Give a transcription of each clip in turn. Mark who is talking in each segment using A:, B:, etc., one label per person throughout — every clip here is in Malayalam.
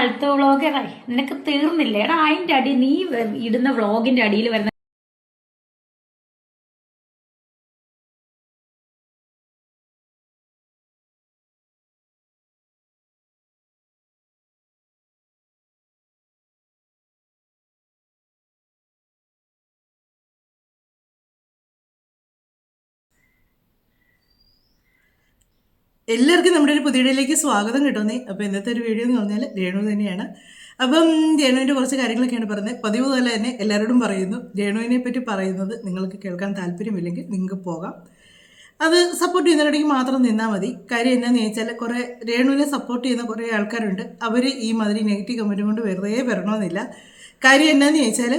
A: അടുത്ത വ്ളോഗറായി നിനക്ക് തീർന്നില്ല എടാ. അതിന്റെ അടി നീ ഇടുന്ന വ്ളോഗിന്റെ അടിയിൽ വരുന്ന
B: എല്ലാവർക്കും നമ്മുടെ ഒരു പുതിയ വീഡിയോയിലേക്ക് സ്വാഗതം കിട്ടുന്നേ. അപ്പോൾ ഇന്നത്തെ ഒരു വീഡിയോ എന്ന് പറഞ്ഞാൽ രേണു തന്നെയാണ്. അപ്പം രേണുവിൻ്റെ കുറച്ച് കാര്യങ്ങളൊക്കെയാണ് പറയുന്നത്. പതിവ് പോലെ തന്നെ എല്ലാവരോടും പറയുന്നു, രേണുവിനെ പറ്റി പറയുന്നത് നിങ്ങൾക്ക് കേൾക്കാൻ താല്പര്യമില്ലെങ്കിൽ നിങ്ങൾക്ക് പോകാം. അത് സപ്പോർട്ട് ചെയ്യുന്നവരുടെങ്കിൽ മാത്രം നിന്നാൽ മതി. കാര്യം എന്നാന്ന് ചോദിച്ചാൽ കുറേ രേണുവിനെ സപ്പോർട്ട് ചെയ്യുന്ന കുറേ ആൾക്കാരുണ്ട്. അവർ ഈ മാതിരി നെഗറ്റീവ് കമൻറ്റ് കൊണ്ട് വെറുതെ വരണമെന്നില്ല. കാര്യം എന്നാന്ന് ചോദിച്ചാൽ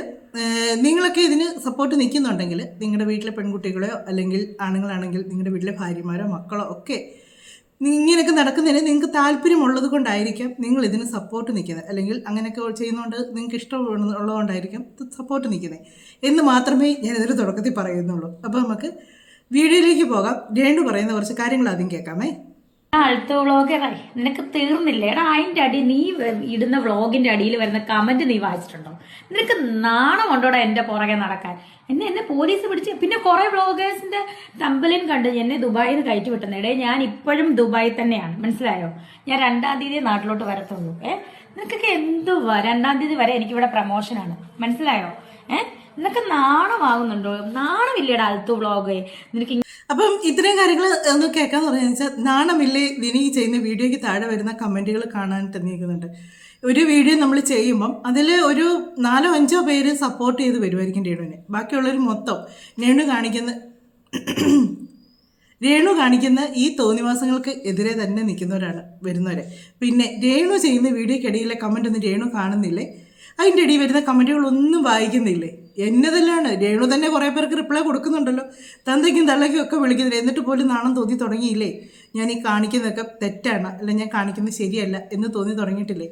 B: നിങ്ങളൊക്കെ ഇതിന് സപ്പോർട്ട് നിൽക്കുന്നുണ്ടെങ്കിൽ നിങ്ങളുടെ വീട്ടിലെ പെൺകുട്ടികളെയോ അല്ലെങ്കിൽ ആണുങ്ങളാണെങ്കിൽ നിങ്ങളുടെ വീട്ടിലെ ഭാര്യമാരോ മക്കളോ ഒക്കെ ഇങ്ങനെയൊക്കെ നടക്കുന്നതിന് നിങ്ങൾക്ക് താല്പര്യമുള്ളത് കൊണ്ടായിരിക്കാം നിങ്ങൾ ഇതിന് സപ്പോർട്ട് നിൽക്കുന്നത്, അല്ലെങ്കിൽ അങ്ങനെയൊക്കെ ചെയ്യുന്നതുകൊണ്ട് നിങ്ങൾക്ക് ഇഷ്ടമുള്ളതുകൊണ്ടായിരിക്കാം സപ്പോർട്ട് നിൽക്കുന്നത് എന്ന് മാത്രമേ ഞാനിതൊരു തുടക്കത്തിൽ പറയുന്നുള്ളൂ. അപ്പോൾ നമുക്ക് വീഡിയോയിലേക്ക് പോകാം. രേണു പറയുന്ന കുറച്ച് കാര്യങ്ങൾ ആദ്യം കേൾക്കാമേ.
A: അടുത്ത വ്ളോഗറായി നിനക്ക് തീർന്നില്ല എടാ. അതിന്റെ അടി നീ ഇടുന്ന വ്ളോഗിന്റെ അടിയിൽ വരുന്ന കമന്റ് നീ വായിച്ചിട്ടുണ്ടോ? നിനക്ക് നാണം ഉണ്ടോടാ എന്റെ പുറകെ നടക്കാൻ? എന്നെ പോലീസ് പിടിച്ച് പിന്നെ കുറെ വ്ളോഗേഴ്സിന്റെ തമ്പലിൻ കണ്ട് എന്നെ ദുബായിൽ നിന്ന് കയറ്റി വിട്ടുന്നേടേ. ഞാൻ ഇപ്പോഴും ദുബായിൽ തന്നെയാണ്, മനസ്സിലായോ? ഞാൻ 2-ാം തീയതി നാട്ടിലോട്ട് വരത്തുള്ളൂ. നിനക്കൊക്കെ എന്തുവാ 2-ാം തീയതി വരെ എനിക്കിവിടെ പ്രമോഷനാണ്, മനസ്സിലായോ? നിനക്ക് നാണമാകുന്നുണ്ടോ? നാണമില്ലേടാ അടുത്ത വ്ളോഗ് നിനക്ക്?
B: അപ്പം ഇത്രയും കാര്യങ്ങൾ ഒന്ന് കേൾക്കാന്ന് പറഞ്ഞു വെച്ചാൽ നാണമില്ലേ വിനി ചെയ്യുന്ന വീഡിയോയ്ക്ക് താഴെ വരുന്ന കമൻറ്റുകൾ കാണാൻ തന്നിരിക്കുന്നുണ്ട്. ഒരു വീഡിയോ നമ്മൾ ചെയ്യുമ്പം അതിൽ ഒരു 4-5 പേര് സപ്പോർട്ട് ചെയ്ത് വരുമായിരിക്കും രേണുവിനെ. ബാക്കിയുള്ളവർ മൊത്തം രേണു കാണിക്കുന്ന ഈ തോന്നിവാസങ്ങൾക്ക് എതിരെ തന്നെ നിൽക്കുന്നവരാണ് വരുന്നവരെ. പിന്നെ രേണു ചെയ്യുന്ന വീഡിയോയ്ക്കിടയിലെ കമൻ്റ് ഒന്നും രേണു കാണുന്നില്ലേ, അതിൻ്റെ ഇടയിൽ വരുന്ന കമൻറ്റുകളൊന്നും വായിക്കുന്നില്ലേ? എന്നതെല്ലാണ് രേണു തന്നെ കുറേ പേർക്ക് റിപ്ലൈ കൊടുക്കുന്നുണ്ടല്ലോ. തന്തയ്ക്കും തള്ളയ്ക്കും ഒക്കെ വിളിക്കുന്നില്ല, എന്നിട്ട് പോലും നാണം തോന്നി തുടങ്ങിയില്ലേ? ഞാൻ ഈ കാണിക്കുന്നതൊക്കെ തെറ്റാണ്, അല്ല ഞാൻ കാണിക്കുന്നത് ശരിയല്ല എന്ന് തോന്നി തുടങ്ങിയിട്ടില്ലേ?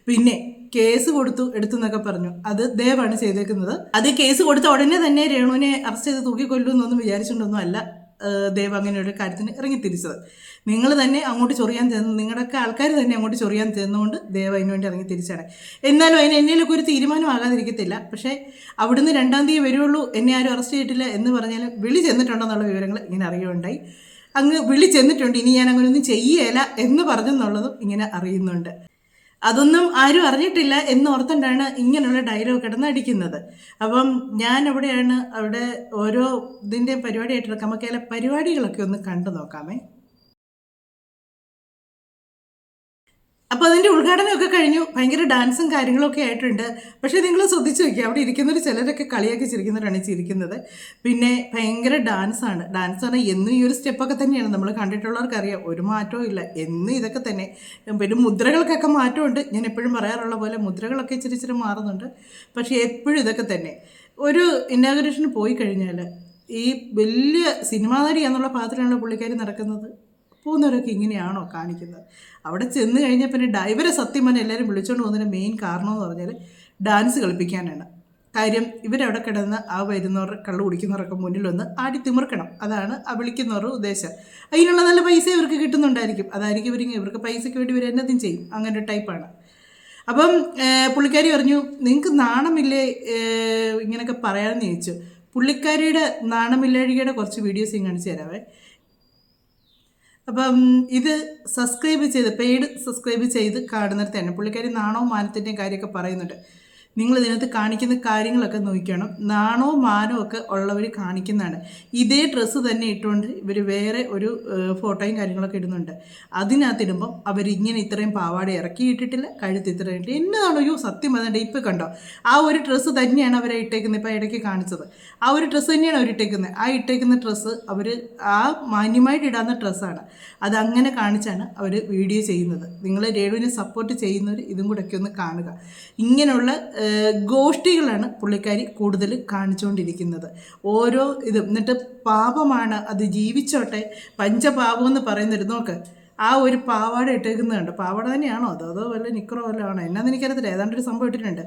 B: പിന്നെ കേസ് എടുത്തെന്നൊക്കെ പറഞ്ഞു. അത് ദേവാണ് ചെയ്തേക്കുന്നത്. അത് കേസ് കൊടുത്ത ഉടനെ തന്നെ രേണുവിനെ അറസ്റ്റ് ചെയ്ത് തൂക്കിക്കൊല്ലുമെന്നൊന്നും വിചാരിച്ചിട്ടൊന്നും അല്ല ദേവ് അങ്ങനെ ഒരു കാര്യത്തിന് ഇറങ്ങിത്തിരിച്ചത്. നിങ്ങൾ തന്നെ അങ്ങോട്ട് ചൊറിയാൻ തന്നു, നിങ്ങളുടെയൊക്കെ ആൾക്കാർ തന്നെ അങ്ങോട്ട് ചൊറിയാൻ തന്നുകൊണ്ട് ദേവ് അതിന് വേണ്ടി ഇറങ്ങിത്തിരിച്ചാണ്. എന്നാലും അതിന് എന്നേലൊക്കെ ഒരു തീരുമാനം ആകാതിരിക്കത്തില്ല. പക്ഷേ അവിടുന്ന് 2-ാം തീയതി വരുള്ളൂ, എന്നെ ആരും അറസ്റ്റ് ചെയ്തിട്ടില്ല എന്ന് പറഞ്ഞാലും വിളി ചെന്നിട്ടുണ്ടെന്നുള്ള വിവരങ്ങൾ ഇങ്ങനെ അറിയുകയുണ്ടായി. അങ്ങ് വിളി ചെന്നിട്ടുണ്ട്, ഇനി ഞാൻ അങ്ങനെയൊന്നും ചെയ്യേല എന്ന് പറഞ്ഞെന്നുള്ളതും ഇങ്ങനെ അറിയുന്നുണ്ട്. അതൊന്നും ആരും അറിഞ്ഞിട്ടില്ല എന്നോർത്തുകൊണ്ടാണ് ഇങ്ങനെയുള്ള ഡയലോഗ് കിടന്ന് അടിക്കുന്നത്. അപ്പം ഞാൻ അവിടെ ഓരോ ഇതിൻ്റെ പരിപാടിയായിട്ട് നമുക്ക് അതിലെ പരിപാടികളൊക്കെ ഒന്ന് കണ്ടു നോക്കാമേ. അപ്പോൾ അതിൻ്റെ ഉദ്ഘാടനമൊക്കെ കഴിഞ്ഞു. ഭയങ്കര ഡാൻസും കാര്യങ്ങളൊക്കെ ആയിട്ടുണ്ട്. പക്ഷേ നിങ്ങൾ ശ്രദ്ധിച്ചു നോക്കി, അവിടെ ഇരിക്കുന്നവർ ചിലരൊക്കെ കളിയാക്കി ചിരിക്കുന്നവരാണ് ചിരിക്കുന്നത്. പിന്നെ ഭയങ്കര ഡാൻസാണ്. ഡാൻസ് പറഞ്ഞാൽ എന്നും ഈ ഒരു സ്റ്റെപ്പൊക്കെ തന്നെയാണ് നമ്മൾ കണ്ടിട്ടുള്ളവർക്കറിയാം, ഒരു മാറ്റവും ഇല്ല, എന്നും ഇതൊക്കെ തന്നെ. പിന്നെ മുദ്രകൾക്കൊക്കെ മാറ്റമുണ്ട്. ഞാൻ എപ്പോഴും പറയാറുള്ള പോലെ മുദ്രകളൊക്കെ ഇച്ചിരി മാറുന്നുണ്ട്, പക്ഷേ എപ്പോഴും ഇതൊക്കെ തന്നെ. ഒരു ഇന്നാഗുറേഷന് പോയി കഴിഞ്ഞാൽ ഈ വലിയ സിനിമാ നടി എന്നുള്ള പാത്രത്തിലാണ് പുള്ളിക്കാരി നടക്കുന്നത്. പോകുന്നവരൊക്കെ ഇങ്ങനെയാണോ കാണിക്കുന്നത്? അവിടെ ചെന്ന് കഴിഞ്ഞാൽ പിന്നെ ഡൈവറെ സത്യം പറഞ്ഞാൽ എല്ലാവരും വിളിച്ചുകൊണ്ട് പോകുന്നതിൻ്റെ മെയിൻ കാരണം എന്ന് പറഞ്ഞാൽ ഡാൻസ് കളിപ്പിക്കാനാണ്. കാര്യം ഇവരവിടെ കിടന്ന് ആ വരുന്നവർ കള്ളു കുടിക്കുന്നവരൊക്കെ മുന്നിലൊന്ന് ആടി തിമിർക്കണം. അതാണ് ആ വിളിക്കുന്നവരുടെ ഉദ്ദേശം. അതിനുള്ള നല്ല പൈസ ഇവർക്ക് കിട്ടുന്നുണ്ടായിരിക്കും. അതായിരിക്കും ഇവർക്ക് പൈസയ്ക്ക് വേണ്ടി ഇവർ എന്നതും ചെയ്യും. അങ്ങനെ ഒരു ടൈപ്പാണ്. അപ്പം പുള്ളിക്കാരി പറഞ്ഞു, നിങ്ങൾക്ക് നാണമില്ലേ ഇങ്ങനെയൊക്കെ പറയാമെന്ന് ചോദിച്ചു. പുള്ളിക്കാരിയുടെ നാണമില്ലാഴികയുടെ കുറച്ച് വീഡിയോസ് കാണിച്ചു തരാവേ. അപ്പം ഇത് പെയ്ഡ് സബ്സ്ക്രൈബ് ചെയ്ത് കാണുന്നിടത്ത് തന്നെ പുള്ളിക്കാരി നാണവും മാനത്തിൻ്റെയും കാര്യമൊക്കെ പറയുന്നുണ്ട്. നിങ്ങൾ ഇതിനകത്ത് കാണിക്കുന്ന കാര്യങ്ങളൊക്കെ നോക്കണം. നാണവും മാനവും ഒക്കെ ഉള്ളവർ കാണിക്കുന്നതാണ്. ഇതേ ഡ്രസ്സ് തന്നെ ഇട്ടുകൊണ്ട് ഇവർ വേറെ ഒരു ഫോട്ടോയും കാര്യങ്ങളൊക്കെ ഇടുന്നുണ്ട്. അതിനകത്തിടുമ്പം അവരിങ്ങനെ ഇത്രയും പാവാട ഇറക്കിയിട്ടിട്ടില്ല, കഴുത്ത് ഇത്രയും ഇട്ട് എന്നതാണോ സത്യം പറഞ്ഞിട്ട് ഇപ്പം കണ്ടോ, ആ ഒരു ഡ്രസ്സ് തന്നെയാണ് അവരെ ഇട്ടേക്കുന്നത്. ഇപ്പം ഇടയ്ക്ക് കാണിച്ചത് ആ ഒരു ഡ്രസ്സ് തന്നെയാണ് അവർ ഇട്ടേക്കുന്നത്. ആ ഇട്ടേക്കുന്ന ഡ്രസ്സ് അവർ ആ മാന്യമായിട്ട് ഇടാവുന്ന ഡ്രസ്സാണ്. അതങ്ങനെ കാണിച്ചാണ് അവർ വീഡിയോ ചെയ്യുന്നത്. നിങ്ങൾ രേണുവിനെ സപ്പോർട്ട് ചെയ്യുന്നവർ ഇതും കൂടെയൊക്കെ ഒന്ന് കാണുക. ഇങ്ങനെയുള്ള ഗോഷ്ഠികളാണ് പുള്ളിക്കാരി കൂടുതൽ കാണിച്ചുകൊണ്ടിരിക്കുന്നത്. ഓരോ ഇതും എന്നിട്ട് പാപമാണ്, അത് ജീവിച്ചോട്ടെ, പഞ്ചപാപം എന്ന് പറയുന്നൊരു നോക്ക്. ആ ഒരു പാവാട ഇട്ടേക്കുന്നതുണ്ട്. പാവാട തന്നെയാണോ അതോ വല്ല നിക്കറോ വല്ല ആണോ എന്നാന്ന് എനിക്കറിയത്തില്ല, ഏതാണ്ടൊരു സംഭവം ഇട്ടിട്ടുണ്ട്.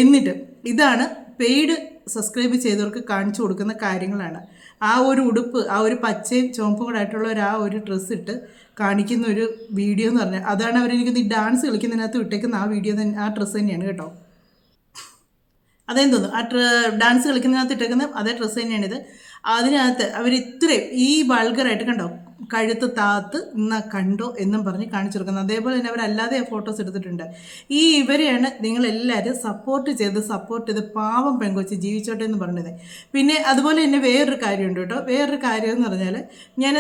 B: എന്നിട്ട് ഇതാണ് പെയ്ഡ് സബ്സ്ക്രൈബ് ചെയ്തവർക്ക് കാണിച്ചു കൊടുക്കുന്ന കാര്യങ്ങളാണ്. ആ ഒരു ഉടുപ്പ്, ആ ഒരു പച്ചയും ചുവപ്പും കൂടെ ആയിട്ടുള്ള ആ ഒരു ഡ്രസ്സ് ഇട്ട് കാണിക്കുന്ന ഒരു വീഡിയോ എന്ന് പറഞ്ഞാൽ അതാണ് അവരെനിക്ക് ഈ ഡാൻസ് കളിക്കുന്നതിനകത്ത് ഇട്ടേക്കുന്ന ആ വീഡിയോ തന്നെ, ആ ഡ്രസ്സ് തന്നെയാണ് കേട്ടോ. അതേന്ന് തോന്നുന്നു ആ ഡാൻസ് കളിക്കുന്നതിനകത്ത് ഇട്ടേക്കുന്ന അതേ ഡ്രസ്സ് തന്നെയാണിത്. അതിനകത്ത് അവർ ഇത്രയും ഈ വൾഗറായിട്ട് കണ്ടോ, കഴുത്ത് താത്ത് ഇന്നാ കണ്ടോ എന്നും പറഞ്ഞ് കാണിച്ചു കൊടുക്കുന്നത്. അതേപോലെ തന്നെ അവരല്ലാതെ ഫോട്ടോസ് എടുത്തിട്ടുണ്ട്. ഇവരെയാണ് നിങ്ങളെല്ലാവരും സപ്പോർട്ട് ചെയ്ത് പാവം പെങ്കൊച്ച് ജീവിച്ചോട്ടെ എന്ന് പറഞ്ഞത്. പിന്നെ അതുപോലെ തന്നെ വേറൊരു കാര്യമുണ്ട് കേട്ടോ. വേറൊരു കാര്യം എന്ന് പറഞ്ഞാൽ ഞാൻ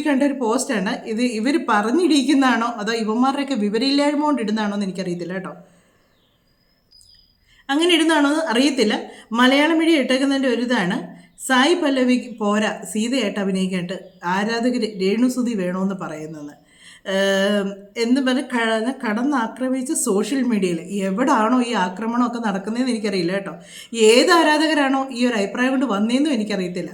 B: കണ്ട ഒരു പോസ്റ്റാണ് ഇത്. ഇവർ പറഞ്ഞിടിക്കുന്നതാണോ അതോ ഇവന്മാരുടെയൊക്കെ വിവരമില്ലായ്മ കൊണ്ട് ഇടുന്നതാണോ എന്ന് എനിക്കറിയത്തില്ല കേട്ടോ. അങ്ങനെ ഇടുന്നതാണോ എന്ന് അറിയത്തില്ല. മലയാളം വഴി ഇട്ടേക്കുന്നതിൻ്റെ ഒരു ഇതാണ്, സായി പല്ലവി പോരാ സീതയായിട്ട് അഭിനയിക്കാനായിട്ട് ആരാധകർ രേണുസുതി വേണമെന്ന് പറയുന്നത്. എന്ന് പറഞ്ഞ് കടന്നാക്രമിച്ച് സോഷ്യൽ മീഡിയയിൽ എവിടാണോ ഈ ആക്രമണമൊക്കെ നടക്കുന്നതെന്ന് എനിക്കറിയില്ല കേട്ടോ. ഏത് ആരാധകരാണോ ഈ ഒരു അഭിപ്രായം കൊണ്ട് വന്നതെന്നും എനിക്കറിയത്തില്ല.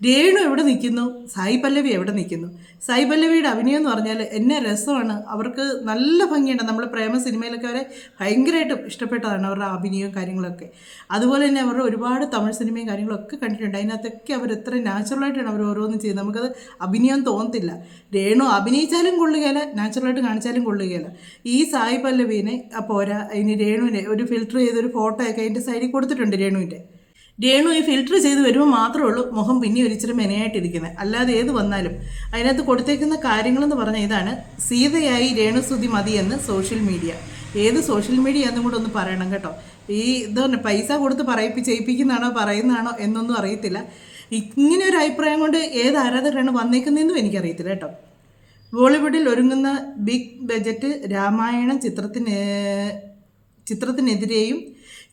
B: രേണു എവിടെ നിൽക്കുന്നു, സായി പല്ലവി എവിടെ നിൽക്കുന്നു? സായി പല്ലവിയുടെ അഭിനയം എന്ന് പറഞ്ഞാൽ എന്നെ രസമാണ്. അവർക്ക് നല്ല ഭംഗിയുണ്ട്. നമ്മൾ പ്രേമ സിനിമയിലൊക്കെ അവരെ ഭയങ്കരമായിട്ട് ഇഷ്ടപ്പെട്ടതാണ് അവരുടെ അഭിനയവും കാര്യങ്ങളൊക്കെ. അതുപോലെ തന്നെ അവരുടെ ഒരുപാട് തമിഴ് സിനിമയും കാര്യങ്ങളൊക്കെ കണ്ടിട്ടുണ്ട്. അതിനകത്തൊക്കെ അവർ എത്ര നാച്ചുറലായിട്ടാണ് അവർ ഓരോന്നും ചെയ്യുന്നത്. നമുക്കത് അഭിനയം തോന്നത്തില്ല. രേണു അഭിനയിച്ചാലും കൊള്ളുകയില്ല, നാച്ചുറലായിട്ട് കാണിച്ചാലും കൊള്ളുകയില്ല. ഈ സായി പല്ലവീനെ പോരാ, അതിന് രേണുവിനെ ഒരു ഫിൽറ്റർ ചെയ്തൊരു ഫോട്ടോ ഒക്കെ അതിൻ്റെ സൈഡിൽ കൊടുത്തിട്ടുണ്ട്. രേണു ഈ ഫിൽറ്റർ ചെയ്ത് വരുമ്പോൾ മാത്രമേ ഉള്ളൂ മുഖം പിന്നെ ഒരിച്ചിരി മെനയായിട്ടിരിക്കുന്നത്. അല്ലാതെ ഏത് വന്നാലും അതിനകത്ത് കൊടുത്തേക്കുന്ന കാര്യങ്ങളെന്ന് പറഞ്ഞാൽ ഇതാണ്, സീതയായി രേണുസുതി മതിയെന്ന് സോഷ്യൽ മീഡിയ. ഏത് സോഷ്യൽ മീഡിയ എന്നും കൂടെ ഒന്ന് പറയണം കേട്ടോ. ഈ ഇതുതന്നെ പൈസ കൊടുത്ത് ചെയ്യിപ്പിക്കുന്നതാണോ പറയുന്നതാണോ എന്നൊന്നും അറിയത്തില്ല. ഇങ്ങനെ ഒരു അഭിപ്രായം കൊണ്ട് ഏത് ആരാധകരാണ് വന്നേക്കുന്നതെന്നും എനിക്കറിയത്തില്ല കേട്ടോ. ബോളിവുഡിൽ ഒരുങ്ങുന്ന ബിഗ് ബജറ്റ് രാമായണം ചിത്രത്തിനെതിരെയും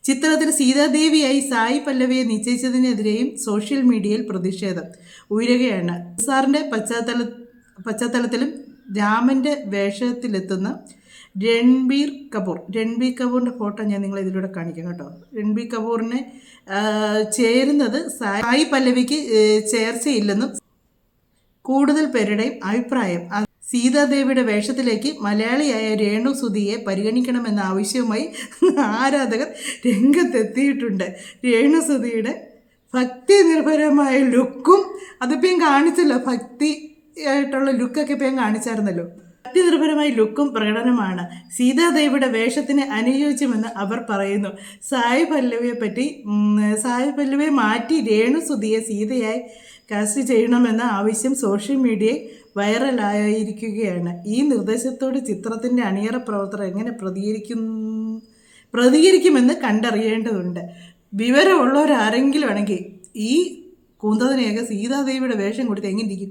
B: ചിത്രത്തിൽ സീതാദേവിയായി സായി പല്ലവിയെ നിശ്ചയിച്ചതിനെതിരെയും സോഷ്യൽ മീഡിയയിൽ പ്രതിഷേധം ഉയരുകയാണ്. സാറിൻ്റെ പശ്ചാത്തലത്തിലും രാമൻ്റെ വേഷത്തിലെത്തുന്ന രൺബീർ കപൂറിൻ്റെ ഫോട്ടോ ഞാൻ നിങ്ങളെ ഇതിലൂടെ കാണിക്കാം കേട്ടോ. രൺബീർ കപൂറിനെ ചേരുന്നത് സായി പല്ലവിക്ക് ചേർച്ചയില്ലെന്നും കൂടുതൽ പേരുടെയും അഭിപ്രായം. സീതാദേവിയുടെ വേഷത്തിലേക്ക് മലയാളിയായ രേണുസുതിയെ പരിഗണിക്കണമെന്ന ആവശ്യവുമായി ആരാധകർ രംഗത്തെത്തിയിട്ടുണ്ട്. രേണുസുതിയുടെ ഭക്തി നിർഭരമായ ലുക്കും അതിപ്പോൾ ഞാൻ കാണിച്ചല്ലോ, ഭക്തി ആയിട്ടുള്ള ലുക്കൊക്കെ ഇപ്പോൾ ഞാൻ കാണിച്ചായിരുന്നല്ലോ. ഭക്തി നിർഭരമായ ലുക്കും പ്രകടനമാണ് സീതാദേവിയുടെ വേഷത്തിന് അനുയോജ്യമെന്ന് അവർ പറയുന്നു. സായി പല്ലവിയെ മാറ്റി രേണുസുതിയെ സീതയായി കാസ്റ്റ് ചെയ്യണമെന്ന ആവശ്യം സോഷ്യൽ മീഡിയയിൽ വൈറലായിരിക്കുകയാണ്. ഈ നിർദ്ദേശത്തോട് ചിത്രത്തിൻ്റെ അണിയറ പ്രവർത്തകർ എങ്ങനെ പ്രതികരിക്കുമെന്ന് കണ്ടറിയേണ്ടതുണ്ട്. വിവരമുള്ളവരാരെങ്കിലും ആണെങ്കിൽ ഈ കൂന്തതിനെയൊക്കെ സീതാദേവിയുടെ വേഷം കൊടുത്ത് എങ്ങനെ ഇരിക്കും?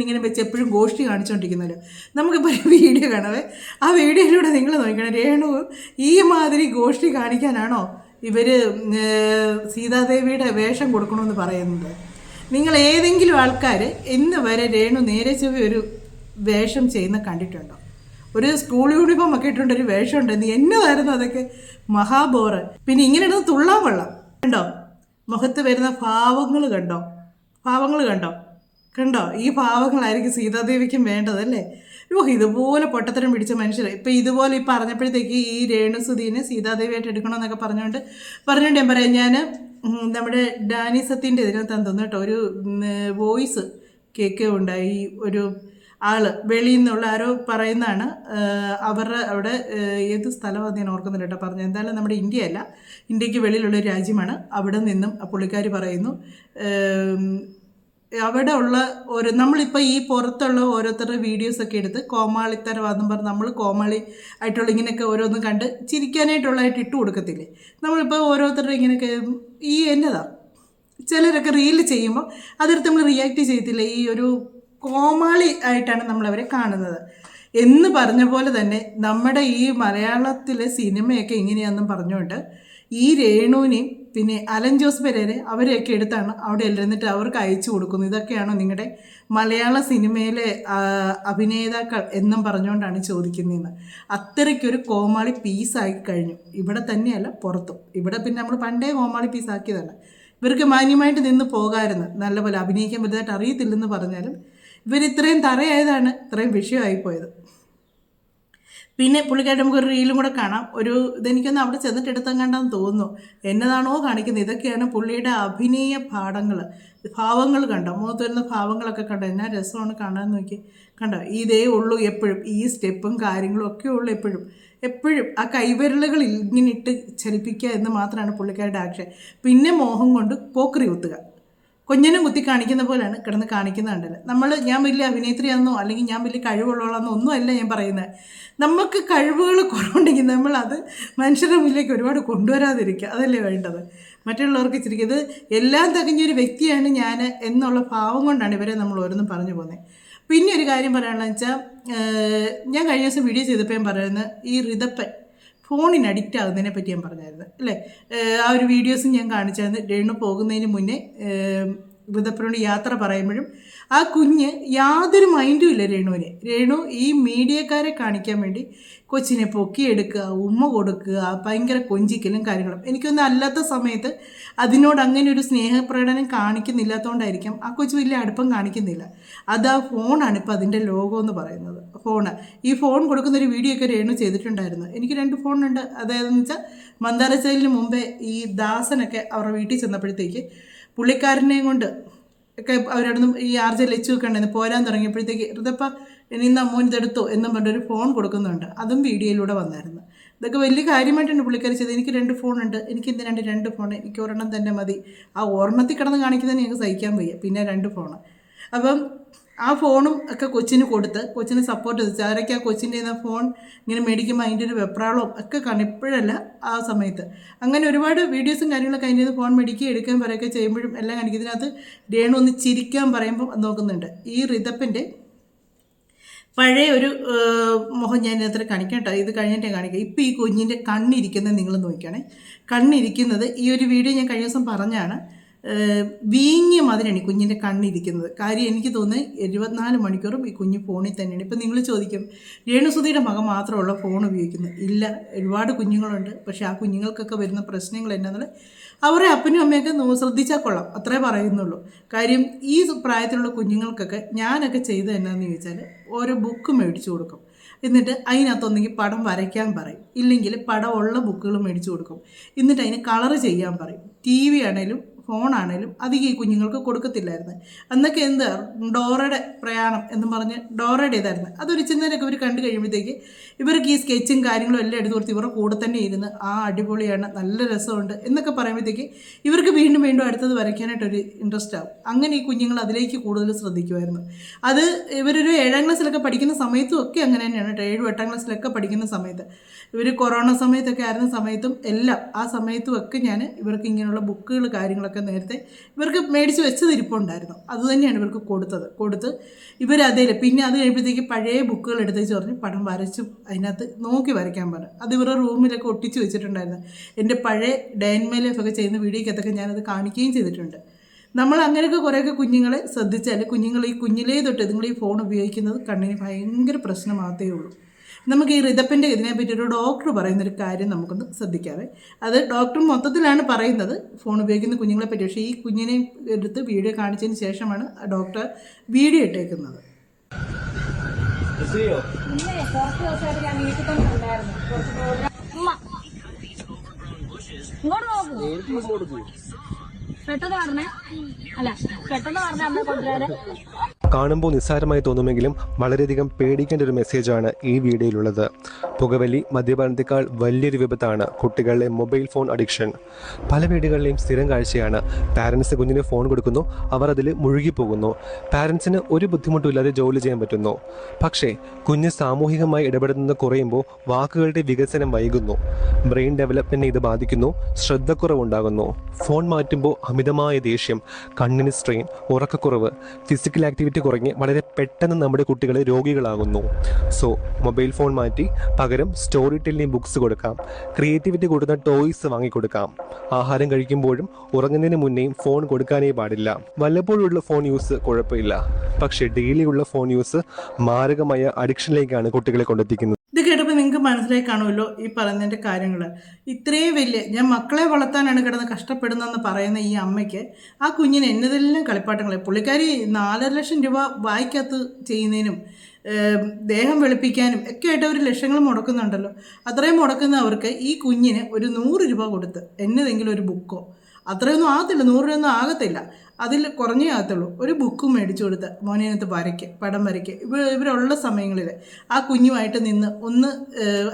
B: ഇങ്ങനെ വെച്ച് എപ്പോഴും ഗോഷ്ടി കാണിച്ചുകൊണ്ടിരിക്കുന്നല്ലോ. നമുക്കിപ്പോൾ ഒരു വീഡിയോ കാണാവേ. ആ വീഡിയോയിലൂടെ നിങ്ങൾ നോക്കണം, രേണു ഈ മാതിരി ഗോഷ്ടി കാണിക്കാനാണോ ഇവർ സീതാദേവിയുടെ വേഷം കൊടുക്കണമെന്ന് പറയുന്നത്? നിങ്ങൾ ഏതെങ്കിലും ആൾക്കാർ ഇന്ന് വരെ രേണു നേരെ ചൊവ്വ ഒരു വേഷം ചെയ്യുന്ന കണ്ടിട്ടുണ്ടോ? ഒരു സ്കൂൾ യൂണിഫോം ഒക്കെ ഇട്ടുണ്ടൊരു വേഷം ഉണ്ടെന്ന് എന്നതായിരുന്നു അതൊക്കെ, മഹാബോറ്. പിന്നെ ഇങ്ങനെ ഇടുന്ന തുള്ളാൻ കൊള്ളാം. കണ്ടോ മുഖത്ത് വരുന്ന ഭാവങ്ങൾ കണ്ടോ ഈ ഭാവങ്ങളായിരിക്കും സീതാദേവിക്കും വേണ്ടതല്ലേ? ഇതുപോലെ പൊട്ടത്തരം പിടിച്ച മനുഷ്യർ ഇപ്പം ഇതുപോലെ ഈ പറഞ്ഞപ്പോഴത്തേക്ക് ഈ രേണുസുധീനെ സീതാദേവിയായിട്ട് എടുക്കണമെന്നൊക്കെ പറഞ്ഞുകൊണ്ട് ഞാൻ പറയാം. ഞാൻ നമ്മുടെ ഡാനി സത്യൻ്റെ ഇതിനകത്ത് തോന്നുന്നു കേട്ടോ, ഒരു വോയിസ് കേൾക്കുകയുണ്ടായി. ഒരു ആള് വെളിയിൽ നിന്നുള്ള ആരോ പറയുന്നതാണ്, അവരുടെ അവിടെ ഏത് സ്ഥലമാണെന്ന് ഞാൻ ഓർക്കുന്നില്ല കേട്ടോ പറഞ്ഞത്. എന്തായാലും നമ്മുടെ ഇന്ത്യയല്ല, ഇന്ത്യക്ക് വെളിയിലുള്ള ഒരു രാജ്യമാണ്. അവിടെ നിന്നും പുള്ളിക്കാർ പറയുന്നു അവിടെ ഉള്ള നമ്മളിപ്പോൾ ഈ പുറത്തുള്ള ഓരോരുത്തരുടെ വീഡിയോസൊക്കെ എടുത്ത് കോമാളിത്തരവാദം പറഞ്ഞ് നമ്മൾ കോമാളി ആയിട്ടുള്ള ഇങ്ങനെയൊക്കെ ഓരോന്നും കണ്ട് ചിരിക്കാനായിട്ടുള്ളതായിട്ട് ഇട്ട് കൊടുക്കത്തില്ലേ? നമ്മളിപ്പോൾ ഓരോരുത്തരുടെ ഇങ്ങനെയൊക്കെ എന്നതാ ചിലരൊക്കെ റീൽ ചെയ്യുമ്പോൾ അതെടുത്ത് നമ്മൾ റിയാക്ട് ചെയ്യത്തില്ല. ഈ ഒരു കോമാളി ആയിട്ടാണ് നമ്മളവരെ കാണുന്നത് എന്ന് പറഞ്ഞ പോലെ തന്നെ നമ്മുടെ ഈ മലയാളത്തിലെ സിനിമയൊക്കെ ഇങ്ങനെയാണെന്നും പറഞ്ഞുകൊണ്ട് ഈ രേണുവിനെയും പിന്നെ അലൻ ജോസ് പെരേര അവരെയൊക്കെ എടുത്താണ് അവിടെ ഇരുന്നിട്ട് അവർക്ക് അയച്ചു കൊടുക്കുന്നു. ഇതൊക്കെയാണോ നിങ്ങളുടെ മലയാള സിനിമയിലെ അഭിനേതാക്കൾ എന്നും പറഞ്ഞുകൊണ്ടാണ് ചോദിക്കുന്നതെന്ന്. അത്രയ്ക്കൊരു കോമാളി പീസായി കഴിഞ്ഞു. ഇവിടെ തന്നെയല്ല പുറത്തും. ഇവിടെ പിന്നെ നമ്മൾ പണ്ടേ കോമാളി പീസാക്കിയതാണ്. ഇവർക്ക് മാന്യമായിട്ട് നിന്ന് പോകാമായിരുന്നു, നല്ലപോലെ അഭിനയിക്കാൻ വലുതായിട്ട് അറിയത്തില്ലെന്ന് പറഞ്ഞാലും ഇവരിത്രയും തറയായതാണ് ഇത്രയും വിഷയമായിപ്പോയത്. പിന്നെ പുള്ളിക്കാരി നമുക്കൊരു റീലും കൂടെ കാണാം. ഇതെനിക്കൊന്ന് അവിടെ ചെന്നിട്ട് എടുത്തെങ്ങാണ്ടെന്ന് തോന്നുന്നു. എന്നതാണോ കാണിക്കുന്നത്, ഇതൊക്കെയാണ് പുള്ളിയുടെ അഭിനയ ഭാവങ്ങൾ കണ്ടോ, മുഖത്ത് വരുന്ന ഭാവങ്ങളൊക്കെ കണ്ടോ, എന്നാ രസമാണ് കാണാൻ. നോക്കി കണ്ടോ, ഇതേ ഉള്ളൂ എപ്പോഴും, ഈ സ്റ്റെപ്പും കാര്യങ്ങളും ഒക്കെ ഉള്ളൂ എപ്പോഴും ആ കൈവിരലുകൾ ഇങ്ങനെ ഇട്ട് ചലിപ്പിക്കുക എന്ന് മാത്രമാണ് പുള്ളിക്കാരുടെ ആക്ഷൻ. പിന്നെ മോഹം കൊണ്ട് പോക്കറി കുത്തുക, കുഞ്ഞിനും കുത്തി കാണിക്കുന്ന പോലെയാണ് കിടന്ന് കാണിക്കുന്നുണ്ടല്ലോ. ഞാൻ വലിയ അഭിനേത്രിയാണെന്നോ അല്ലെങ്കിൽ ഞാൻ വലിയ കഴിവുള്ളവളാണെന്നോ ഒന്നുമല്ല ഞാൻ പറയുന്നത്. നമുക്ക് കഴിവുകൾ കുറവുണ്ടെങ്കിൽ നമ്മളത് മനുഷ്യരുടെ മുന്നിലേക്ക് ഒരുപാട് കൊണ്ടുവരാതിരിക്കുക, അതല്ലേ വേണ്ടത്. മറ്റുള്ളവർക്ക് ചിരിക്കുക, ഇത് എല്ലാം തികഞ്ഞൊരു വ്യക്തിയാണ് ഞാൻ എന്നുള്ള ഭാവം കൊണ്ടാണ് ഇവരെ നമ്മൾ ഓരോന്നും പറഞ്ഞു പോകുന്നത്. പിന്നെ ഒരു കാര്യം പറയാനുള്ളത് വെച്ചാൽ, ഞാൻ കഴിഞ്ഞ ദിവസം വീഡിയോ ചെയ്തപ്പോൾ ഞാൻ പറയുന്നത്, ഈ ഋതപ്പൻ ഫോണിന് അഡിക്റ്റ് ആകുന്നതിനെ പറ്റി ഞാൻ പറഞ്ഞായിരുന്നു അല്ലേ. ആ ഒരു വീഡിയോസും ഞാൻ കാണിച്ചായിരുന്നു. രേണു പോകുന്നതിന് മുന്നേ ഋതപ്പനോട് യാത്ര പറയുമ്പോഴും ആ കുഞ്ഞ് യാതൊരു മൈൻഡും ഇല്ല രേണുവിന്. രേണു ഈ മീഡിയക്കാരെ കാണിക്കാൻ വേണ്ടി കൊച്ചിനെ പൊക്കിയെടുക്കുക, ഉമ്മ കൊടുക്കുക, ഭയങ്കര കൊഞ്ചിക്കലും കാര്യങ്ങളും. എനിക്കൊന്നും അല്ലാത്ത സമയത്ത് അതിനോട് അങ്ങനെ ഒരു സ്നേഹപ്രകടനം കാണിക്കുന്നില്ലാത്തതുകൊണ്ടായിരിക്കാം ആ കൊച്ചു വലിയ അടുപ്പം കാണിക്കുന്നില്ല. അത് ആ ഫോണാണ് ഇപ്പം അതിൻ്റെ ലോകം എന്ന് പറയുന്നത്. ഈ ഫോൺ കൊടുക്കുന്നൊരു വീഡിയോ ഒക്കെ രേണു ചെയ്തിട്ടുണ്ടായിരുന്നു. എനിക്ക് 2 ഫോണുണ്ട്. അതായതെന്ന് വെച്ചാൽ മന്ദാരച്ചലിന് മുമ്പേ ഈ ദാസനൊക്കെ അവരുടെ വീട്ടിൽ ചെന്നപ്പോഴത്തേക്ക് പുള്ളിക്കാരനെയും കൊണ്ട് ഒക്കെ അവരവിടുന്ന് ഈ ആർജെ ലച്ചു ഒക്കെ ഉണ്ടായിരുന്നു. പോരാൻ തുടങ്ങിയപ്പോഴത്തേക്ക് ഋതപ്പ ഇന്ന് അമ്മോൻ ഇതെടുത്തോ എന്നും പറഞ്ഞൊരു ഫോൺ കൊടുക്കുന്നുണ്ട്. അതും വീഡിയോയിലൂടെ വന്നായിരുന്നു. ഇതൊക്കെ വലിയ കാര്യമായിട്ടാണ് പുള്ളിക്കാരി ചെയ്തത്. എനിക്ക് 2 ഫോണുണ്ട്, എനിക്ക് എന്തിനാണ്ട് 2 ഫോൺ, എനിക്ക് ഒരെണ്ണം തന്നെ മതി. ആ ഓർമ്മത്തിൽ കിടന്ന് കാണിക്കുന്നതിന് ഞങ്ങൾക്ക് സഹിക്കാൻ വയ്യ, പിന്നെ 2 ഫോണ്. അപ്പം ആ ഫോണും ഒക്കെ കൊച്ചിന് കൊടുത്ത് കൊച്ചിനെ സപ്പോർട്ട് ചെയ്തു. ആരൊക്കെ ആ കൊച്ചിൻ്റെ ഫോൺ ഇങ്ങനെ മേടിക്കുമ്പോൾ അതിൻ്റെ ഒരു വെപ്രാളവും ഒക്കെ കാണും. ഇപ്പോഴല്ല, ആ സമയത്ത്. അങ്ങനെ ഒരുപാട് വീഡിയോസും കാര്യങ്ങളൊക്കെ അതിൻ്റെ ഫോൺ മേടിക്കുക എടുക്കാൻ പറയുകയൊക്കെ ചെയ്യുമ്പോഴും എല്ലാം കാണിക്കും. ഇതിനകത്ത് രേണു ഒന്ന് ചിരിക്കാൻ പറയുമ്പോൾ നോക്കുന്നുണ്ട്. ഈ ഋതപ്പൻ്റെ പഴയ ഒരു മുഖം ഞാൻ ഇതിനകത്ത് കാണിക്കാം കേട്ടോ. ഇത് കഴിഞ്ഞിട്ടേ കാണിക്കാം. ഇപ്പോൾ ഈ കുഞ്ഞിൻ്റെ കണ്ണിരിക്കുന്നത് നിങ്ങൾ നോക്കിയാണേ. കണ്ണിരിക്കുന്നത് ഈ ഒരു വീഡിയോ ഞാൻ കഴിഞ്ഞ ദിവസം പറഞ്ഞാണ്. വീങ്ങിയ മാതിരിയാണ് ഈ കുഞ്ഞിൻ്റെ കണ്ണിരിക്കുന്നത്. കാര്യം എനിക്ക് തോന്നുന്നത് 24 മണിക്കൂറും ഈ കുഞ്ഞ് ഫോണിൽ തന്നെയാണ്. ഇപ്പം നിങ്ങൾ ചോദിക്കും, രേണുസുധിയുടെ മകൻ മാത്രമുള്ള ഫോൺ ഉപയോഗിക്കുന്നത്. ഇല്ല, ഒരുപാട് കുഞ്ഞുങ്ങളുണ്ട്. പക്ഷേ ആ കുഞ്ഞുങ്ങൾക്കൊക്കെ വരുന്ന പ്രശ്നങ്ങൾ എന്നാന്നുള്ളത് അവരുടെ അപ്പനും അമ്മയൊക്കെ ശ്രദ്ധിച്ചാൽ കൊള്ളാം, അത്രേ പറയുന്നുള്ളൂ. കാര്യം ഈ പ്രായത്തിലുള്ള കുഞ്ഞുങ്ങൾക്കൊക്കെ ഞാനൊക്കെ ചെയ്തത് എന്നാന്ന് ചോദിച്ചാൽ, ഓരോ ബുക്ക് മേടിച്ചു കൊടുക്കും. എന്നിട്ട് അതിനകത്തൊന്നെങ്കിൽ പടം വരയ്ക്കാൻ പറയും, ഇല്ലെങ്കിൽ പടമുള്ള ബുക്കുകൾ മേടിച്ചു കൊടുക്കും. എന്നിട്ട് അതിന് കളറ് ചെയ്യാൻ പറയും. TV ആണേലും ഫോണാണേലും അധികം ഈ കുഞ്ഞുങ്ങൾക്ക് കൊടുക്കത്തില്ലായിരുന്നു. അന്നൊക്കെ എന്താ ഡോറയുടെ പ്രയാണം എന്നും പറഞ്ഞ് ഡോറയുടെ ഇതായിരുന്നു. അതൊരു ചിന്തനൊക്കെ ഇവർ കണ്ടു കഴിയുമ്പോഴത്തേക്ക് ഇവർക്ക് ഈ സ്കെച്ചും കാര്യങ്ങളും എല്ലാം എടുത്ത് കൊടുത്ത് ഇവരുടെ കൂടെ തന്നെ ഇരുന്ന് അടിപൊളിയാണ്, നല്ല രസമുണ്ട് എന്നൊക്കെ പറയുമ്പോഴത്തേക്ക് ഇവർക്ക് വീണ്ടും വീണ്ടും അടുത്തത് വരയ്ക്കാനായിട്ടൊരു ഇൻട്രസ്റ്റ് ആവും. അങ്ങനെ ഈ കുഞ്ഞുങ്ങൾ അതിലേക്ക് കൂടുതൽ ശ്രദ്ധിക്കുമായിരുന്നു. അത് ഇവരൊരു 7ാം ക്ലാസ്സിലൊക്കെ പഠിക്കുന്ന സമയത്തും ഒക്കെ അങ്ങനെ തന്നെയാണ് കേട്ടോ. 7, 8ാം ക്ലാസ്സിലൊക്കെ പഠിക്കുന്ന സമയത്ത്, ഇവർ കൊറോണ സമയത്തൊക്കെ ആയിരുന്ന സമയത്തും എല്ലാം ആ സമയത്തും ഒക്കെ ഞാൻ ഇവർക്ക് ഇങ്ങനെയുള്ള ബുക്കുകൾ കാര്യങ്ങളൊക്കെ നേരത്തെ ഇവർക്ക് മേടിച്ച് വെച്ചത് ഇരിപ്പുണ്ടായിരുന്നു. അതുതന്നെയാണ് ഇവർക്ക് കൊടുത്ത് ഇവരതേൽ പിന്നെ അത് കഴിയുമ്പോഴത്തേക്ക് പഴയ ബുക്കുകൾ എടുത്തേച്ച് പറഞ്ഞ് പടം വരച്ചു അതിനകത്ത് നോക്കി വരയ്ക്കാൻ പറഞ്ഞു. അത് ഇവരുടെ റൂമിലൊക്കെ ഒട്ടിച്ച് വെച്ചിട്ടുണ്ടായിരുന്നു. എൻ്റെ പഴയ ഡയൻമേലൊക്കെ ചെയ്യുന്ന വീഡിയോക്കകത്തൊക്കെ ഞാനത് കാണിക്കുകയും ചെയ്തിട്ടുണ്ട്. നമ്മൾ അങ്ങനെയൊക്കെ കുറേയൊക്കെ കുഞ്ഞുങ്ങളെ ശ്രദ്ധിച്ചാൽ കുഞ്ഞുങ്ങൾ ഈ കുഞ്ഞിലേ തൊട്ട് നിങ്ങൾ ഈ ഫോൺ ഉപയോഗിക്കുന്നത് കണ്ണിന് ഭയങ്കര പ്രശ്നമാകത്തേ ഉള്ളൂ. നമുക്ക് ഈ ഋതപ്പൻ്റെ ഇതിനെപ്പറ്റി ഒരു ഡോക്ടർ പറയുന്നൊരു കാര്യം നമുക്കൊന്ന് ശ്രദ്ധിക്കാവേ. അത് ഡോക്ടർ മൊത്തത്തിലാണ് പറയുന്നത് ഫോൺ ഉപയോഗിക്കുന്ന കുഞ്ഞുങ്ങളെ പറ്റി. പക്ഷേ ഈ കുഞ്ഞിനെ എടുത്ത് വീഡിയോ കാണിച്ചതിന് ശേഷമാണ് ഡോക്ടർ വീഡിയോ ഇട്ടേക്കുന്നത്.
C: കാണുമ്പോൾ നിസ്സാരമായി തോന്നുമെങ്കിലും വളരെയധികം പേടിക്കേണ്ട ഒരു മെസ്സേജാണ് ഈ വീഡിയോയിലുള്ളത്. പുകവലി മദ്യപാനത്തേക്കാൾ വലിയൊരു വിപത്താണ് കുട്ടികളുടെ മൊബൈൽ ഫോൺ അഡിക്ഷൻ. പല വീടുകളിലെയും സ്ഥിരം കാഴ്ചയാണ്. പാരൻസ് കുഞ്ഞിന് ഫോൺ കൊടുക്കുന്നു, അവർ അതിൽ മുഴുകിപ്പോകുന്നു. പാരൻസിന് ഒരു ബുദ്ധിമുട്ടുമില്ലാതെ ജോലി ചെയ്യാൻ പറ്റുന്നു. പക്ഷേ കുഞ്ഞ് സാമൂഹികമായി ഇടപെടുന്നത് കുറയുമ്പോൾ വാക്കുകളുടെ വികസനം വൈകുന്നു. ബ്രെയിൻ ഡെവലപ്മെൻറ്റിനെ ഇത് ബാധിക്കുന്നു. ശ്രദ്ധക്കുറവുണ്ടാകുന്നു. ഫോൺ മാറ്റുമ്പോൾ അമിതമായ ദേഷ്യം, കണ്ണിന് സ്ട്രെയിൻ, ഉറക്കക്കുറവ്, ഫിസിക്കൽ ആക്ടിവിറ്റി കുറഞ്ഞ് വളരെ പെട്ടെന്ന് നമ്മുടെ കുട്ടികൾ രോഗികളാകുന്നു. സോ മൊബൈൽ ഫോൺ മാറ്റി പകരം സ്റ്റോറി ടെല്ലിംഗ് ബുക്സ് കൊടുക്കാം. ക്രിയേറ്റിവിറ്റി കൂടുന്ന ടോയ്സ് വാങ്ങിക്കൊടുക്കാം. ആഹാരം കഴിക്കുമ്പോഴും ഉറങ്ങുന്നതിന് മുന്നേയും ഫോൺ കൊടുക്കാനേ പാടില്ല. വല്ലപ്പോഴുള്ള ഫോൺ യൂസ് കുഴപ്പമില്ല, പക്ഷേ ഡെയിലിയുള്ള ഫോൺ യൂസ് മാരകമായ അഡിക്ഷനിലേക്കാണ് കുട്ടികളെ കൊണ്ടെത്തിക്കുന്നത്.
B: ഇത് കേട്ടപ്പോൾ നിങ്ങൾക്ക് മനസ്സിലായി കാണുമല്ലോ ഈ പറയുന്നതിൻ്റെ കാര്യങ്ങൾ. ഇത്രയും വലിയ ഞാൻ മക്കളെ വളർത്താനാണ് കിടന്ന് കഷ്ടപ്പെടുന്നതെന്ന് പറയുന്ന ഈ അമ്മയ്ക്ക് ആ കുഞ്ഞിന് എന്നതെല്ലാം കളിപ്പാട്ടങ്ങൾ. പുള്ളിക്കാരി 4.5 ലക്ഷം രൂപ വായിക്കകത്ത് ചെയ്യുന്നതിനും ദേഹം വെളുപ്പിക്കാനും ഒക്കെ ആയിട്ട് അവർ ലക്ഷങ്ങൾ മുടക്കുന്നുണ്ടല്ലോ. അത്രയും മുടക്കുന്നവർക്ക് ഈ കുഞ്ഞിന് ഒരു 100 രൂപ കൊടുത്ത് എന്നതെങ്കിലും ഒരു ബുക്കോ, അത്രയൊന്നും ആകത്തില്ല, 100 രൂപയൊന്നും ആകത്തില്ല, അതിൽ കുറഞ്ഞേ ആകത്തുള്ളൂ, ഒരു ബുക്കും മേടിച്ചു കൊടുത്ത് മോനകത്ത് വരയ്ക്ക്, പടം വരയ്ക്ക്. ഇവരുള്ള സമയങ്ങളിൽ ആ കുഞ്ഞുമായിട്ട് നിന്ന് ഒന്ന്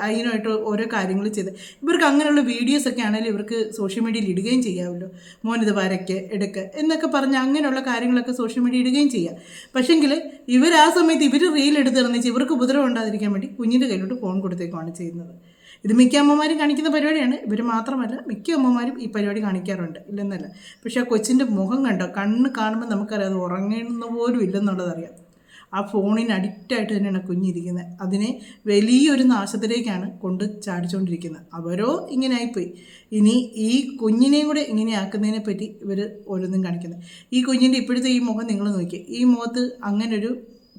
B: അതിനായിട്ട് ഓരോ കാര്യങ്ങൾ ചെയ്ത് ഇവർക്ക് അങ്ങനെയുള്ള വീഡിയോസൊക്കെ ആണെങ്കിലും ഇവർക്ക് സോഷ്യൽ മീഡിയയിൽ ഇടുകയും ചെയ്യാമല്ലോ. മോനിത് വരയ്ക്ക്, എടുക്ക് എന്നൊക്കെ പറഞ്ഞ് അങ്ങനെയുള്ള കാര്യങ്ങളൊക്കെ സോഷ്യൽ മീഡിയ ഇടുകയും ചെയ്യാം. പക്ഷേങ്കിൽ ഇവർ ആ സമയത്ത് ഇവർ റീൽ എടുത്തിറങ്ങിച്ച് ഇവർക്ക് ഉപദ്രവം ഉണ്ടാതിരിക്കാൻ വേണ്ടി കുഞ്ഞിൻ്റെ കയ്യിലോട്ട് ഫോൺ കൊടുത്തേക്കാണ് ചെയ്യുന്നത്. ഇത് മിക്ക അമ്മമാരും കാണിക്കുന്ന പരിപാടിയാണ്. ഇവർ മാത്രമല്ല, മിക്ക അമ്മമാരും ഈ പരിപാടി കാണിക്കാറുണ്ട്, ഇല്ലെന്നല്ല. പക്ഷേ ആ കൊച്ചിൻ്റെ മുഖം കണ്ടോ, കണ്ണ് കാണുമ്പോൾ നമുക്കറിയാം അത് ഉറങ്ങുന്ന പോലും ഇല്ലെന്നുള്ളതറിയാം. ആ ഫോണിന് അഡിക്റ്റായിട്ട് തന്നെയാണ് കുഞ്ഞിരിക്കുന്നത്. അതിനെ വലിയൊരു നാശത്തിലേക്കാണ് കൊണ്ട് ചാടിച്ചുകൊണ്ടിരിക്കുന്നത്. അവരോ ഇങ്ങനെ ആയിപ്പോയി. ഇനി ഈ കുഞ്ഞിനെയും കൂടെ ഇങ്ങനെ ആക്കുന്നതിനെ പറ്റി ഇവർ ഓരോന്നും കാണിക്കുന്നത്. ഈ കുഞ്ഞിൻ്റെ ഇപ്പോഴത്തെ ഈ മുഖം നിങ്ങൾ നോക്കി, ഈ മുഖത്ത് അങ്ങനൊരു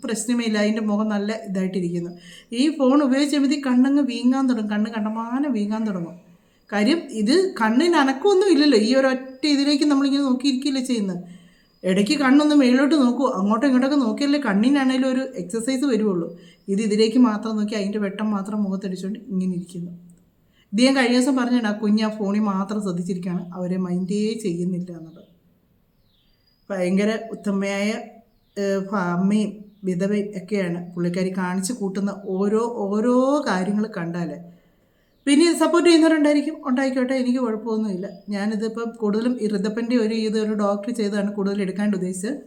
B: പ്രശ്നമേ ഇല്ല, അതിൻ്റെ മുഖം നല്ല ഇതായിട്ടിരിക്കുന്നു. ഈ ഫോൺ ഉപയോഗിച്ചപ്പോൾ കണ്ണങ്ങ് വീങ്ങാൻ തുടങ്ങും, കണ്ണ് കണ്ടമാനം വീങ്ങാൻ തുടങ്ങും. കാര്യം ഇത് കണ്ണിന് അനക്കമൊന്നും ഇല്ലല്ലോ, ഈ ഒരൊറ്റ ഇതിലേക്ക് നമ്മളിങ്ങനെ നോക്കിയിരിക്കില്ലേ ചെയ്യുന്നത്. ഇടയ്ക്ക് കണ്ണൊന്ന് മേളിലോട്ട് നോക്കൂ, അങ്ങോട്ടും ഇങ്ങോട്ടൊക്കെ നോക്കിയല്ലേ കണ്ണിനാണേലും ഒരു എക്സസൈസ് വരുവുള്ളൂ. ഇതിലേക്ക് മാത്രം നോക്കി അതിൻ്റെ വെട്ടം മാത്രം മുഖത്തടിച്ചുകൊണ്ട് ഇങ്ങനെ ഇരിക്കുന്നു. ഇത് ഞാൻ കഴിഞ്ഞ ദിവസം പറഞ്ഞാണ്, ആ കുഞ്ഞ് ആ ഫോണിൽ മാത്രം ശ്രദ്ധിച്ചിരിക്കുകയാണ്, അവരെ മൈൻഡേ ചെയ്യുന്നില്ല എന്നുള്ളത്. ഭയങ്കര ഉത്തമയായ അമ്മയും വിധവയും ഒക്കെയാണ് പുള്ളിക്കാരി കാണിച്ചു കൂട്ടുന്ന ഓരോ കാര്യങ്ങൾ കണ്ടാൽ. പിന്നെ സപ്പോർട്ട് ചെയ്യുന്നവരുണ്ടായിരിക്കും, ഉണ്ടായിക്കോട്ടെ, എനിക്ക് കുഴപ്പമൊന്നുമില്ല. ഞാനിതിപ്പം കൂടുതലും ഈ ഋതപ്പൻ്റെ ഇതൊരു ഡോക്ടർ ചെയ്താണ് കൂടുതൽ എടുക്കാണ്ട് ഉദ്ദേശിച്ചത്.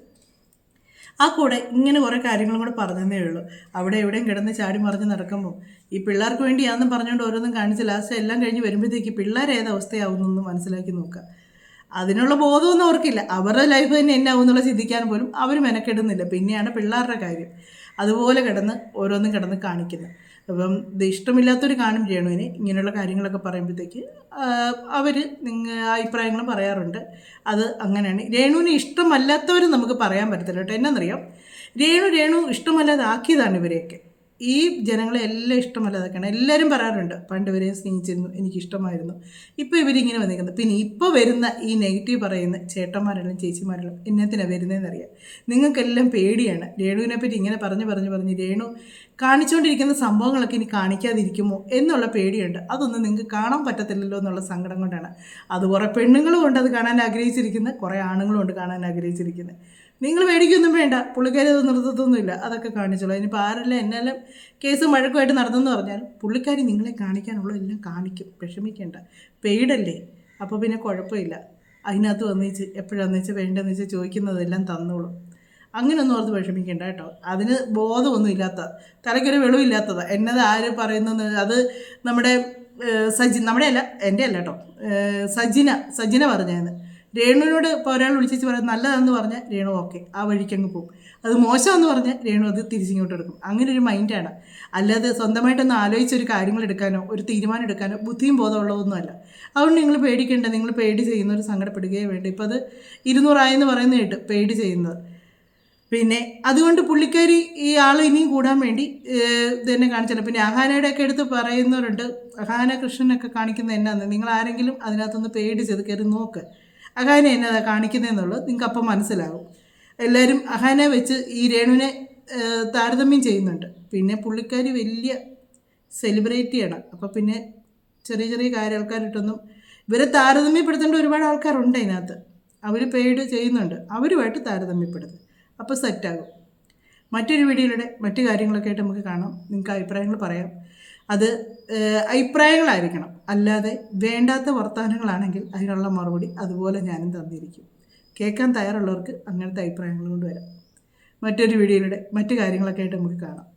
B: ആ കൂടെ ഇങ്ങനെ കുറേ കാര്യങ്ങളും കൂടെ പറഞ്ഞതേ ഉള്ളൂ. അവിടെ എവിടെയും കിടന്ന് ചാടി മറിഞ്ഞ് നടക്കുമ്പോൾ ഈ പിള്ളേർക്ക് വേണ്ടിയാണെന്നും പറഞ്ഞുകൊണ്ട് ഓരോന്നും കാണിച്ച് ലാസ്റ്റ് എല്ലാം കഴിഞ്ഞ് വരുമ്പോഴത്തേക്ക് പിള്ളേർ ഏത് അവസ്ഥയാവുമെന്നൊന്ന് മനസ്സിലാക്കി നോക്കുക. അതിനുള്ള ബോധമൊന്നും അവർക്കില്ല. അവരുടെ ലൈഫ് തന്നെ എന്നാവും എന്നുള്ള ചിന്തിക്കാൻ പോലും അവർ മെനക്കെടുന്നില്ല. പിന്നെയാണ് പിള്ളേരുടെ കാര്യം അതുപോലെ ഓരോന്നും കിടന്ന് കാണിക്കുന്നത്. അപ്പം ഇത് ഇഷ്ടമില്ലാത്തൊരു കാണും രേണുവിന് ഇങ്ങനെയുള്ള കാര്യങ്ങളൊക്കെ പറയുമ്പോഴത്തേക്ക് അവർ അഭിപ്രായങ്ങളും പറയാറുണ്ട്. അത് അങ്ങനെയാണ്. രേണുവിന് ഇഷ്ടമല്ലാത്തവർ നമുക്ക് പറയാൻ പറ്റത്തില്ല കേട്ടോ. എന്നാന്നറിയാം, രേണു ഇഷ്ടമല്ലാതാക്കിയതാണ് ഇവരെയൊക്കെ. ഈ ജനങ്ങളെ എല്ലാം ഇഷ്ടമല്ലാതൊക്കെയാണ്. എല്ലാവരും പറയാറുണ്ട് പണ്ട് ഇവരെ സ്നേഹിച്ചിരുന്നു, എനിക്കിഷ്ടമായിരുന്നു. ഇപ്പോൾ ഇവരിങ്ങനെ വന്നിരിക്കുന്നത്. പിന്നെ ഇപ്പോൾ വരുന്ന ഈ നെഗറ്റീവ് പറയുന്ന ചേട്ടന്മാരെല്ലാം ചേച്ചിമാരെല്ലാം എന്നത്തിനാണ് വരുന്നതെന്നറിയാം. നിങ്ങൾക്കെല്ലാം പേടിയാണ്. രേണുവിനെ പറ്റി ഇങ്ങനെ പറഞ്ഞ് രേണു കാണിച്ചുകൊണ്ടിരിക്കുന്ന സംഭവങ്ങളൊക്കെ ഇനി കാണിക്കാതിരിക്കുമോ എന്നുള്ള പേടിയുണ്ട്. അതൊന്നും നിങ്ങൾക്ക് കാണാൻ പറ്റത്തില്ലല്ലോ എന്നുള്ള സങ്കടം കൊണ്ടാണ്. അത് കുറേ പെണ്ണുങ്ങളും ഉണ്ട് അത് കാണാൻ ആഗ്രഹിച്ചിരിക്കുന്നത്, കുറേ ആണുങ്ങളും ഉണ്ട് കാണാൻ ആഗ്രഹിച്ചിരിക്കുന്നത്. നിങ്ങൾ പേടിക്കൊന്നും വേണ്ട, പുള്ളിക്കാരി അത് നിർത്തത്തൊന്നുമില്ല, അതൊക്കെ കാണിച്ചോളൂ. അതിനിപ്പോൾ ആരെല്ലാം എന്നാലും കേസും വഴക്കുമായിട്ട് നടന്നെന്ന് പറഞ്ഞാലും പുള്ളിക്കാരി നിങ്ങളെ കാണിക്കാനുള്ള എല്ലാം കാണിക്കും, വിഷമിക്കേണ്ട. പെയ്ഡല്ലേ, അപ്പോൾ പിന്നെ കുഴപ്പമില്ല. അതിനകത്ത് വന്നിച്ച് എപ്പോഴാന്ന് വെച്ചാൽ വേണ്ടതെന്ന് വെച്ചാൽ ചോദിക്കുന്നതെല്ലാം തന്നോളും. അങ്ങനെയൊന്നും ഓർത്ത് വിഷമിക്കേണ്ട കേട്ടോ. അതിന് ബോധമൊന്നും ഇല്ലാത്ത, തലയ്ക്കൊരു വെളിവില്ലാത്തത് എന്നത് ആര് പറയുന്നത്. അത് നമ്മുടെ നമ്മുടെ അല്ല, എൻ്റെ അല്ല കേട്ടോ, സജിന പറഞ്ഞതെന്ന്. രേണുവിനോട് ഇപ്പോൾ ഒരാൾ വിളിച്ചു പറയാം നല്ലതാണെന്ന് പറഞ്ഞാൽ രേണു ഓക്കെ, ആ വഴിക്കങ്ങ് പോകും. അത് മോശമെന്ന് പറഞ്ഞാൽ രേണു അത് തിരിച്ചിങ്ങോട്ട് എടുക്കും. അങ്ങനെ ഒരു മൈൻഡാണ്. അല്ലാതെ സ്വന്തമായിട്ടൊന്ന് ആലോചിച്ചൊരു കാര്യങ്ങൾ എടുക്കാനോ ഒരു തീരുമാനം എടുക്കാനോ ബുദ്ധിയും ബോധമുള്ളതൊന്നുമല്ല. അതുകൊണ്ട് നിങ്ങൾ പേടിക്കേണ്ട. നിങ്ങൾ പേടി ചെയ്യുന്നവർ സങ്കടപ്പെടുകയേ വേണ്ട. ഇപ്പോൾ അത് 200 പറയുന്ന കേട്ട് പേടി ചെയ്യുന്നത്. പിന്നെ അതുകൊണ്ട് പുള്ളിക്കാരി ഈ ആൾ ഇനിയും കൂടാൻ വേണ്ടി ഇതന്നെ കാണിച്ചല്ലോ. പിന്നെ അഹാനയുടെയൊക്കെ എടുത്ത് പറയുന്നവരുണ്ട്, അഹാന കൃഷ്ണനൊക്കെ കാണിക്കുന്നത് എന്നാന്ന്. നിങ്ങൾ ആരെങ്കിലും അതിനകത്തൊന്ന് പേടിച്ചത് കയറി നോക്ക്, അഹാന എന്നതാ കാണിക്കുന്നതെന്നുള്ളത് നിങ്ങൾക്ക് അപ്പം മനസ്സിലാകും. എല്ലാവരും അഹാനെ വെച്ച് ഈ രേണുവിനെ താരതമ്യം ചെയ്യുന്നുണ്ട്. പിന്നെ പുള്ളിക്കാരി വലിയ സെലിബ്രിറ്റിയാണ്. അപ്പോൾ പിന്നെ ചെറിയ ആൾക്കാരിട്ടൊന്നും ഇവരെ താരതമ്യപ്പെടുത്തേണ്ട ഒരുപാട് ആൾക്കാരുണ്ട് അതിനകത്ത്. അവർ പെയ്ഡ് ചെയ്യുന്നുണ്ട്, അവരുമായിട്ട് താരതമ്യപ്പെടുത്തും. അപ്പോൾ സെറ്റാകും. മറ്റൊരു വീഡിയോയിലൂടെ മറ്റു കാര്യങ്ങളൊക്കെ ആയിട്ട് നമുക്ക് കാണാം. നിങ്ങൾക്ക് അഭിപ്രായങ്ങൾ പറയാം. അത് അഭിപ്രായങ്ങളായിരിക്കണം, അല്ലാതെ വേണ്ടാത്ത വർത്തമാനങ്ങളാണെങ്കിൽ അതിനുള്ള മറുപടി അതുപോലെ ഞാനും തന്നിരിക്കും. കേൾക്കാൻ തയ്യാറുള്ളവർക്ക് അങ്ങനത്തെ അഭിപ്രായങ്ങൾ കൊണ്ടുവരാം. മറ്റൊരു വീഡിയോയിലൂടെ മറ്റു കാര്യങ്ങളൊക്കെ ആയിട്ട് നമുക്ക് കാണാം.